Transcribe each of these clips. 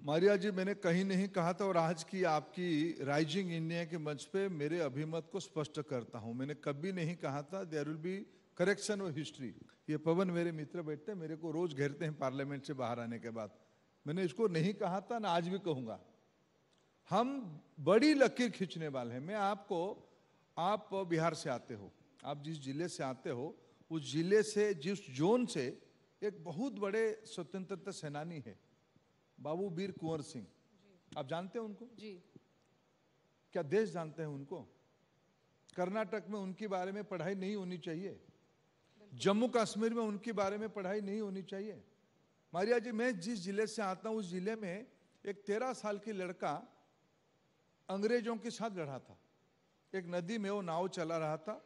मारिया जी, मैंने कहीं नहीं कहा था और आज की आपकी राइजिंग इंडिया के मंच पे मेरे अभिमत को स्पष्ट करता हूं। मैंने कभी नहीं कहा था there will be correction of history. ये पवन मेरे मित्र बैठते हैं, मेरे को रोज घेरते हैं पार्लियामेंट से बाहर आने के बाद। मैंने इसको नहीं कहा था ना आज भी कहूंगा। हम बड़ी लकीर खींचने वाले हैं। आप बिहार से आते हो, आप जिस जिले से आते हो उस जिले से, जिस जोन से एक बहुत बड़े स्वतंत्रता सेनानी है बाबू वीर कुंवर सिंह। आप जानते हैं उनको? जी। क्या देश जानते हैं उनको? कर्नाटक में उनके बारे में पढ़ाई नहीं होनी चाहिए? जम्मू कश्मीर में उनके बारे में पढ़ाई नहीं होनी चाहिए? मारिया जी, मैं जिस जिले से आता हूं उस जिले में एक 13 साल की लड़का अंग्रेजों के साथ लड़ा था। एक नदी में वो नाव चला रहा था।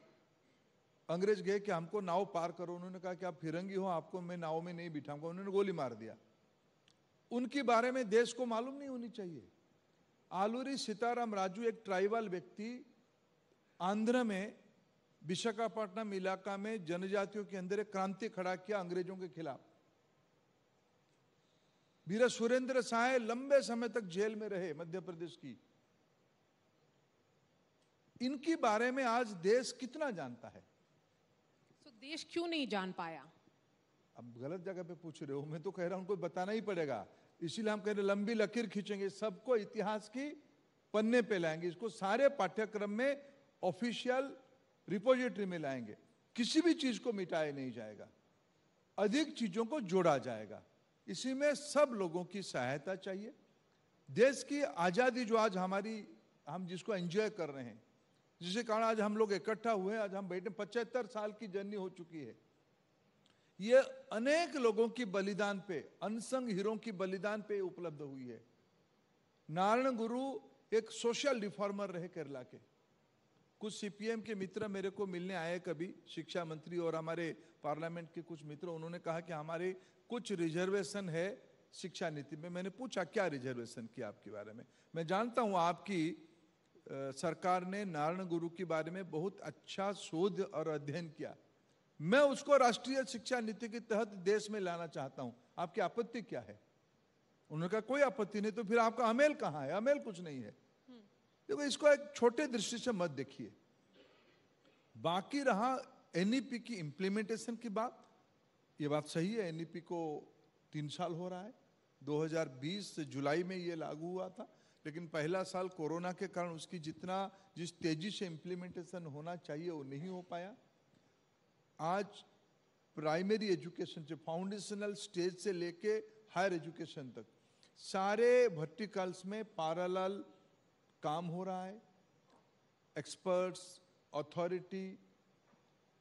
अंग्रेज गए कि हमको नाव पार करो। उन्होंने कहा कि आप फिरंगी हो, आपको मैं नाव में नहीं बिठाऊंगा। उन्होंने गोली मार दिया। उनके बारे में देश को मालूम नहीं होनी चाहिए? आलूरी सीताराम राजू एक ट्राइबल व्यक्ति, आंध्र में विशाखापट्टनम इलाका में जनजातियों के अंदर एक क्रांति खड़ा किया अंग्रेजों के खिलाफ। वीर सुरेंद्र साय लंबे समय तक जेल में रहे, मध्य प्रदेश की। इनके बारे में आज देश कितना जानता है? तो देश क्यों नहीं जान पाया? अब गलत जगह पे पूछ रहे हो। मैं तो कह रहा हूं उनको बताना ही पड़ेगा। इसीलिए हम कह रहे लंबी लकीर खींचेंगे, सबको इतिहास की पन्ने पे लाएंगे, इसको सारे पाठ्यक्रम में ऑफिशियल रिपोजिटरी में लाएंगे। किसी भी चीज को मिटाया नहीं जाएगा, अधिक चीजों को जोड़ा जाएगा। इसी में सब लोगों की सहायता चाहिए। देश की आजादी जो आज हम जिसको एंजॉय कर रहे हैं, जिसके कारण आज हम लोग इकट्ठा हुए, आज हम बैठे, 75 साल की जर्नी हो चुकी है। ये अनेक लोगों की बलिदान पे, अनसंग हीरो की बलिदान पे उपलब्ध हुई है। नारायण गुरु एक सोशल रिफॉर्मर रहे केरला के। कुछ सीपीएम के मित्र मेरे को मिलने आए कभी, शिक्षा मंत्री और हमारे पार्लियामेंट के कुछ मित्र। उन्होंने कहा कि हमारे कुछ रिजर्वेशन है शिक्षा नीति में। मैंने पूछा क्या रिजर्वेशन किया आपके बारे में? मैं जानता हूं आपकी सरकार ने नारायण गुरु के बारे में बहुत अच्छा शोध और अध्ययन किया। मैं उसको राष्ट्रीय शिक्षा नीति के तहत देश में लाना चाहता हूं। आपकी आपत्ति क्या है? उन्होंने कहा कोई आपत्ति नहीं। तो फिर आपका अमेल कहां है? अमेल कुछ नहीं है। देखो, इसको एक छोटे दृष्टि से मत देखिए। बाकी रहा एनईपी की इंप्लीमेंटेशन की बात, ये बात सही है। एनईपी को 3 साल हो रहा है। 2020 जुलाई में ये लागू हुआ था, लेकिन पहला साल कोरोना के कारण उसकी जिस तेजी से इंप्लीमेंटेशन होना चाहिए वो नहीं हो पाया। आज प्राइमरी एजुकेशन से, फाउंडेशनल स्टेज से लेके हायर एजुकेशन तक सारे वर्टिकल्स में पैरेलल काम हो रहा है। एक्सपर्ट्स, अथॉरिटी,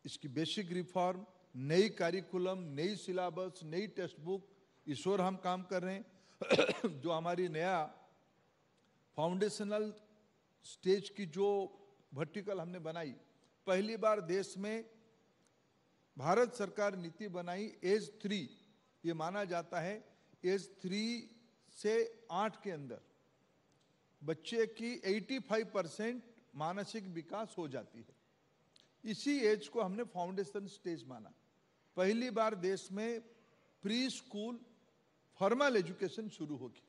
इसकी बेसिक रिफॉर्म, नई करिकुलम, नई सिलेबस, नई टेक्स्ट बुक, इस ओर हम काम कर रहे हैं। जो हमारी नया फाउंडेशनल स्टेज की जो वर्टिकल हमने बनाई, पहली बार देश में भारत सरकार नीति बनाई एज 3। ये माना जाता है एज 3 से 8 के अंदर बच्चे की 85% मानसिक विकास हो जाती है। इसी एज को हमने फाउंडेशन स्टेज माना। पहली बार देश में प्री स्कूल फॉर्मल एजुकेशन शुरू होगी।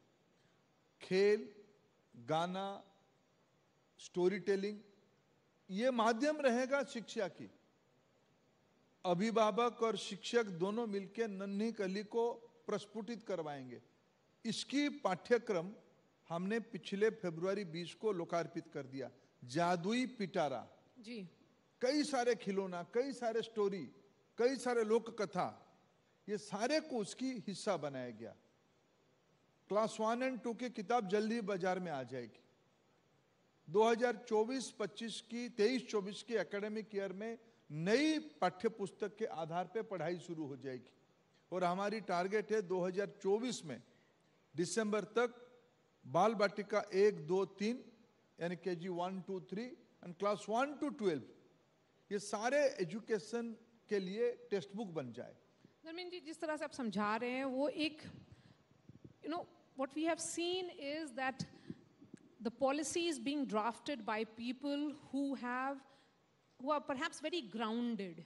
खेल, गाना, स्टोरी टेलिंग, ये माध्यम रहेगा शिक्षा की। अभिभावक और शिक्षक दोनों मिलकर नन्ही कली को प्रस्फुटित करवाएंगे। इसकी पाठ्यक्रम हमने पिछले फरवरी 20 को लोकार्पित कर दिया। जादुई पिटारा जी, कई सारे खिलौना, कई सारे स्टोरी, कई सारे लोक कथा, ये सारे को उसकी हिस्सा बनाया गया। क्लास 1 और 2 की किताब जल्दी बाजार में आ जाएगी। 2024-25 की 23-24 की एकेडमिक ईयर में नई पाठ्य पुस्तक के आधार पर पढ़ाई शुरू हो जाएगी। और हमारी टारगेट है 2024 में दिसंबर तक बाल बाटिका 1, 2, 3 यानी केजी 1, 2, 3 एंड क्लास 1 to 12 ये सारे एजुकेशन के लिए टेक्स्ट बुक बन जाए। धर्मेंद्र जी, जिस तरह से आप समझा रहे हैं वो एक what we have seen is that the policies being drafted by people who are perhaps very grounded,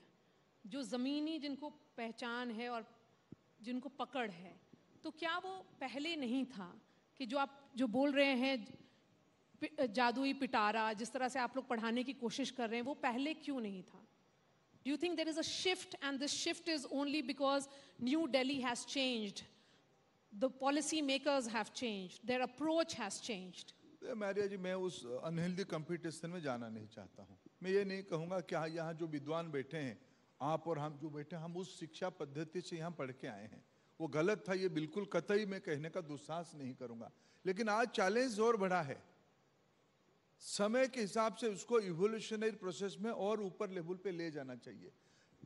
जो ज़मीनी जिनको पहचान है और जिनको पकड़ है। तो क्या वो पहले नहीं था कि जो आप जो बोल रहे हैं जादुई पिटारा, जिस तरह से आप लोग पढ़ाने की कोशिश कर रहे हैं, वो पहले क्यों नहीं था? Do you think there is a shift, and this shift is only because New Delhi has changed? The policy makers have changed. Their approach has changed. मैरिया जी, मैं उस अनहेल्दी कंपटीशन में जाना नहीं चाहता हूँ। मैं ये नहीं कहूँगा कि यहाँ जो विद्वान बैठे हैं, आप और हम जो बैठे हैं, हम उस शिक्षा पद्धति से यहाँ पढ़ के आए हैं, वो गलत था, ये बिल्कुल कतई मैं कहने का दुस्साहस नहीं करूँगा। लेकिन आज चैलेंज और बड़ा है, समय के हिसाब से उसको इवोल्यूशनरी प्रोसेस में और ऊपर लेवल पे ले जाना चाहिए।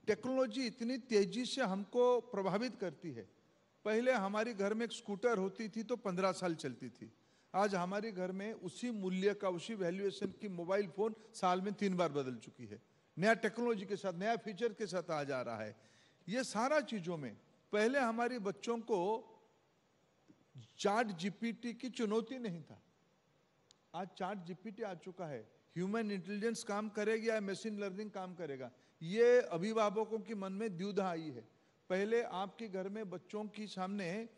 टेक्नोलॉजी इतनी तेजी से हमको प्रभावित करती है। पहले हमारी घर में एक स्कूटर होती थी तो 15 साल चलती थी। आज हमारे घर में उसी मूल्य का, उसी वैल्यूएशन की मोबाइल फोन साल में 3 बार बदल चुकी है। नया टेक्नोलॉजी के साथ, नया फीचर के साथ आ जा रहा है। ये सारा चीजों में पहले हमारे बच्चों को चैट जीपीटी की चुनौती नहीं था। आज चैट जीपीटी आ चुका है। ह्यूमन इंटेलिजेंस काम करेगा या मशीन लर्निंग काम करेगा, ये अभिभावकों के मन में द्विधा आई है। पहले आपके घर में बच्चों के सामने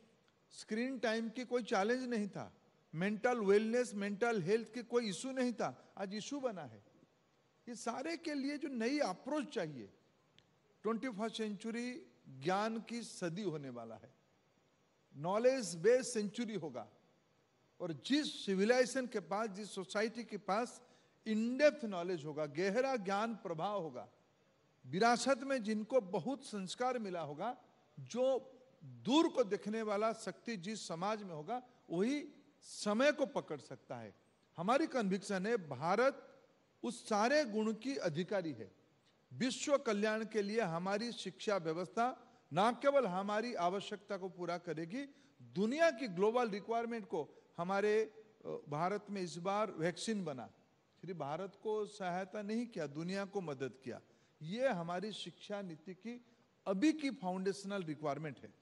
स्क्रीन टाइम की कोई चैलेंज नहीं था, मेंटल वेलनेस, मेंटल हेल्थ की कोई इशू नहीं था, आज इशू बना है। ये सारे के लिए जो नई अप्रोच चाहिए, 21st सेंचुरी ज्ञान की सदी होने वाला है, नॉलेज बेस्ड सेंचुरी होगा। और जिस सिविलाइजेशन के पास, जिस सोसाइटी के पास इन-डेप्थ नॉलेज होगा, गहरा ज्ञान प्रभाव होगा, विरासत में जिनको बहुत संस्कार मिला होगा, जो दूर को देखने वाला शक्ति जिस समाज में होगा, वही समय को पकड़ सकता है। हमारी कन्विक्शन है, भारत उस सारे गुण की अधिकारी है। विश्व कल्याण के लिए हमारी शिक्षा व्यवस्था न केवल हमारी आवश्यकता को पूरा करेगी, दुनिया की ग्लोबल रिक्वायरमेंट को, हमारे भारत में इस बार वैक्सीन बना, सिर्फ भारत को सहायता नहीं किया, दुनिया को मदद किया। ये हमारी शिक्षा नीति की अभी की फाउंडेशनल रिक्वायरमेंट है।